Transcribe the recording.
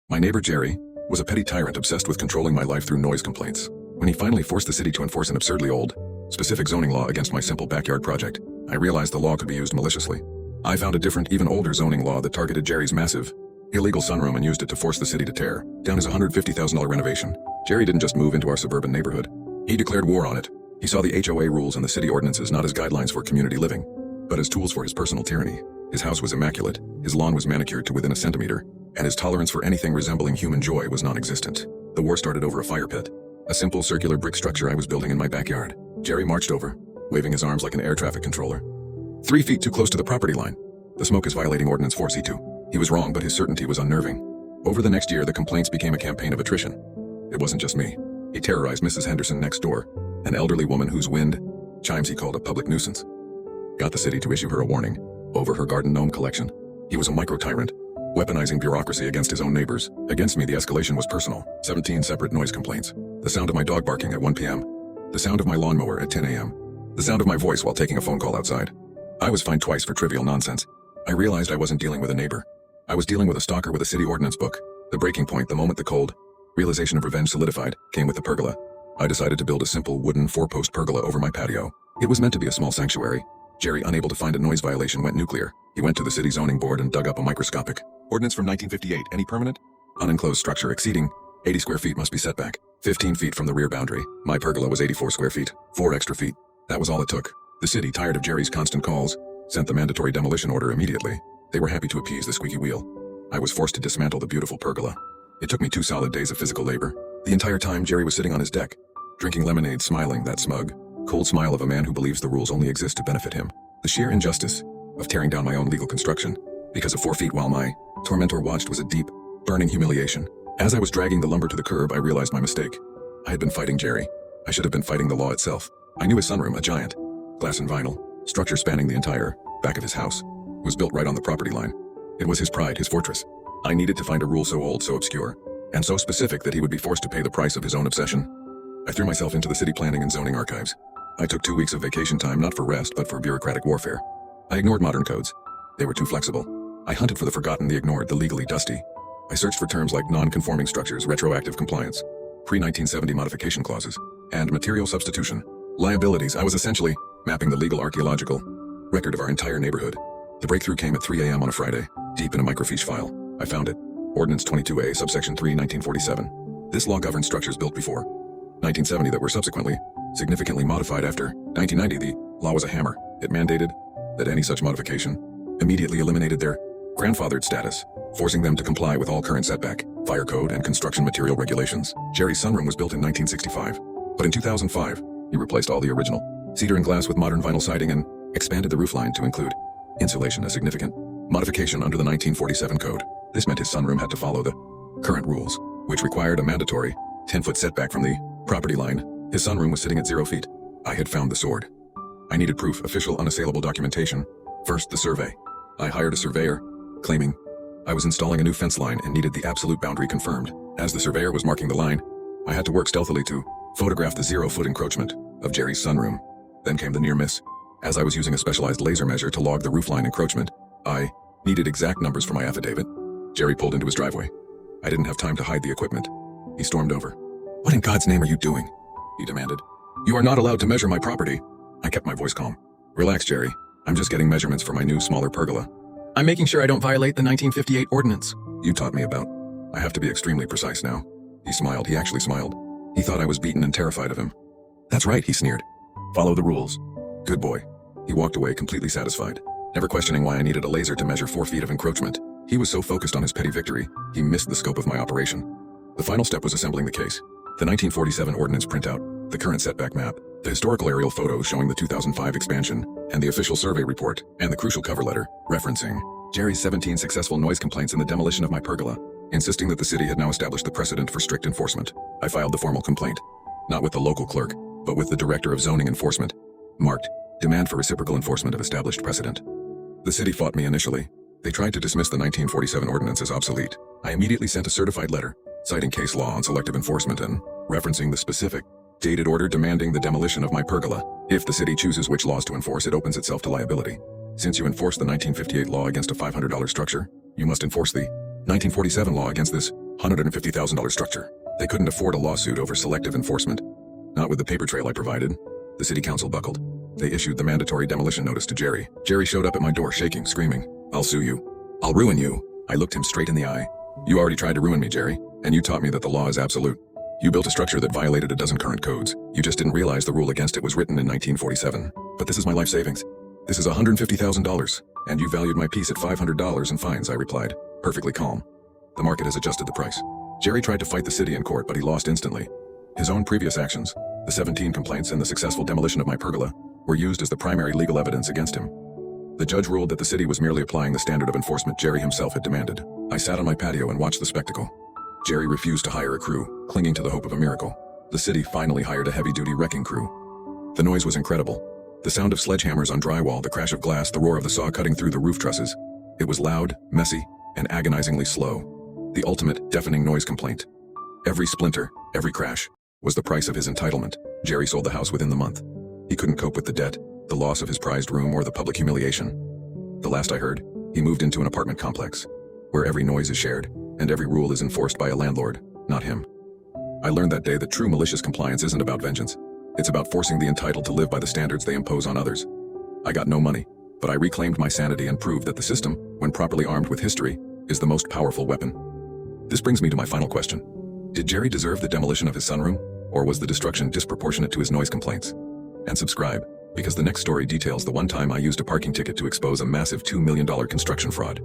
My neighbor Jerry was a petty tyrant obsessed with controlling my life through noise complaints. When he finally forced the city to enforce an absurdly old, specific zoning law against my simple backyard project, I realized the law could be used maliciously. I found a different, even older zoning law that targeted Jerry's massive, illegal sunroom and used it to force the city to tear down his $150,000 renovation. Jerry didn't just move into our suburban neighborhood. He declared war on it. He saw the HOA rules and the city ordinances not as guidelines for community living, but as tools for his personal tyranny. His house was immaculate, his lawn was manicured to within a centimeter, and his tolerance for anything resembling human joy was non-existent. The war started over a fire pit, a simple circular brick structure I was building in my backyard. Jerry marched over, waving his arms like an air traffic controller. 3 feet too close to the property line. The smoke is violating Ordinance 4C2. He was wrong, but his certainty was unnerving. Over the next year, the complaints became a campaign of attrition. It wasn't just me. He terrorized Mrs. Henderson next door, an elderly woman whose wind chimes he called a public nuisance. Got the city to issue her a warning over her garden gnome collection. He was a micro-tyrant, weaponizing bureaucracy against his own neighbors. Against me, the escalation was personal. 17 separate noise complaints. The sound of my dog barking at 1 p.m. The sound of my lawnmower at 10 a.m. The sound of my voice while taking a phone call outside. I was fined twice for trivial nonsense. I realized I wasn't dealing with a neighbor. I was dealing with a stalker with a city ordinance book. The breaking point, the moment the cold realization of revenge solidified, came with the pergola. I decided to build a simple wooden 4-post pergola over my patio. It was meant to be a small sanctuary. Jerry, unable to find a noise violation, went nuclear. He went to the city zoning board and dug up a microscopic ordinance from 1958. Any permanent, unenclosed structure exceeding 80 square feet must be set back 15 feet from the rear boundary. My pergola was 84 square feet, 4 extra feet. That was all it took. The city, tired of Jerry's constant calls, sent the mandatory demolition order immediately. They were happy to appease the squeaky wheel. I was forced to dismantle the beautiful pergola. It took me 2 solid days of physical labor. The entire time, Jerry was sitting on his deck, drinking lemonade, smiling, that smug, cold smile of a man who believes the rules only exist to benefit him. The sheer injustice of tearing down my own legal construction because of 4 feet while my tormentor watched was a deep, burning humiliation. As I was dragging the lumber to the curb, I realized my mistake. I had been fighting Jerry. I should have been fighting the law itself. I knew his sunroom, a giant, glass and vinyl, structure spanning the entire back of his house, was built right on the property line. It was his pride, his fortress. I needed to find a rule so old, so obscure, and so specific that he would be forced to pay the price of his own obsession. I threw myself into the city planning and zoning archives. I took 2 weeks of vacation time, not for rest, but for bureaucratic warfare. I ignored modern codes. They were too flexible. I hunted for the forgotten, the ignored, the legally dusty. I searched for terms like non-conforming structures, retroactive compliance, pre-1970 modification clauses, and material substitution. Liabilities. I was essentially mapping the legal archaeological record of our entire neighborhood. The breakthrough came at 3 a.m. on a Friday, deep in a microfiche file. I found it. Ordinance 22A, subsection 3, 1947. This law governs structures built before 1970 that were subsequently significantly modified after 1990. The law was a hammer. It mandated that any such modification immediately eliminated their grandfathered status, forcing them to comply with all current setback, fire code, and construction material regulations. Jerry's sunroom was built in 1965, but in 2005, he replaced all the original cedar and glass with modern vinyl siding and expanded the roofline to include insulation, a significant modification under the 1947 code. This meant his sunroom had to follow the current rules, which required a mandatory 10-foot setback from the property line. His sunroom was sitting at 0 feet. I had found the sword. I needed proof, official, unassailable documentation. First, the survey. I hired a surveyor, claiming I was installing a new fence line and needed the absolute boundary confirmed. As the surveyor was marking the line, I had to work stealthily to photograph the 0-foot encroachment of Jerry's sunroom. Then came the near miss. As I was using a specialized laser measure to log the roofline encroachment, I needed exact numbers for my affidavit. Jerry pulled into his driveway. I didn't have time to hide the equipment. He stormed over. "What in God's name are you doing?" he demanded. "You are not allowed to measure my property." I kept my voice calm. "Relax, Jerry. I'm just getting measurements for my new, smaller pergola. I'm making sure I don't violate the 1958 ordinance you taught me about. I have to be extremely precise now." He smiled. He actually smiled. He thought I was beaten and terrified of him. "That's right," he sneered. "Follow the rules." "Good boy." He walked away completely satisfied, never questioning why I needed a laser to measure 4 feet of encroachment. He was so focused on his petty victory, he missed the scope of my operation. The final step was assembling the case. The 1947 ordinance printout, the current setback map, the historical aerial photos showing the 2005 expansion, and the official survey report, and the crucial cover letter, referencing Jerry's 17 successful noise complaints and the demolition of my pergola, insisting that the city had now established the precedent for strict enforcement. I filed the formal complaint, not with the local clerk, but with the director of zoning enforcement, marked, "Demand for reciprocal enforcement of established precedent." The city fought me initially. They tried to dismiss the 1947 ordinance as obsolete. I immediately sent a certified letter, citing case law on selective enforcement and referencing the specific, dated order demanding the demolition of my pergola. If the city chooses which laws to enforce, it opens itself to liability. Since you enforced the 1958 law against a $500 structure, you must enforce the 1947 law against this $150,000 structure. They couldn't afford a lawsuit over selective enforcement. Not with the paper trail I provided. The city council buckled. They issued the mandatory demolition notice to Jerry. Jerry showed up at my door shaking, screaming, "I'll sue you. I'll ruin you." I looked him straight in the eye. "You already tried to ruin me, Jerry, and you taught me that the law is absolute. You built a structure that violated a dozen current codes. You just didn't realize the rule against it was written in 1947. But this is my life savings. This is $150,000, and you valued my piece at $500 in fines," I replied, perfectly calm. The market has adjusted the price. Jerry tried to fight the city in court, but he lost instantly. His own previous actions, the 17 complaints and the successful demolition of my pergola, were used as the primary legal evidence against him. The judge ruled that the city was merely applying the standard of enforcement Jerry himself had demanded. I sat on my patio and watched the spectacle. Jerry refused to hire a crew, clinging to the hope of a miracle. The city finally hired a heavy-duty wrecking crew. The noise was incredible. The sound of sledgehammers on drywall, the crash of glass, the roar of the saw cutting through the roof trusses. It was loud, messy, and agonizingly slow. The ultimate, deafening noise complaint. Every splinter, every crash, was the price of his entitlement. Jerry sold the house within the month. He couldn't cope with the debt, the loss of his prized room, or the public humiliation. The last I heard, he moved into an apartment complex, where every noise is shared, and every rule is enforced by a landlord, not him. I learned that day that true malicious compliance isn't about vengeance. It's about forcing the entitled to live by the standards they impose on others. I got no money, but I reclaimed my sanity and proved that the system, when properly armed with history, is the most powerful weapon. This brings me to my final question. Did Jerry deserve the demolition of his sunroom, or was the destruction disproportionate to his noise complaints? And subscribe, because the next story details the one time I used a parking ticket to expose a massive $2 million construction fraud.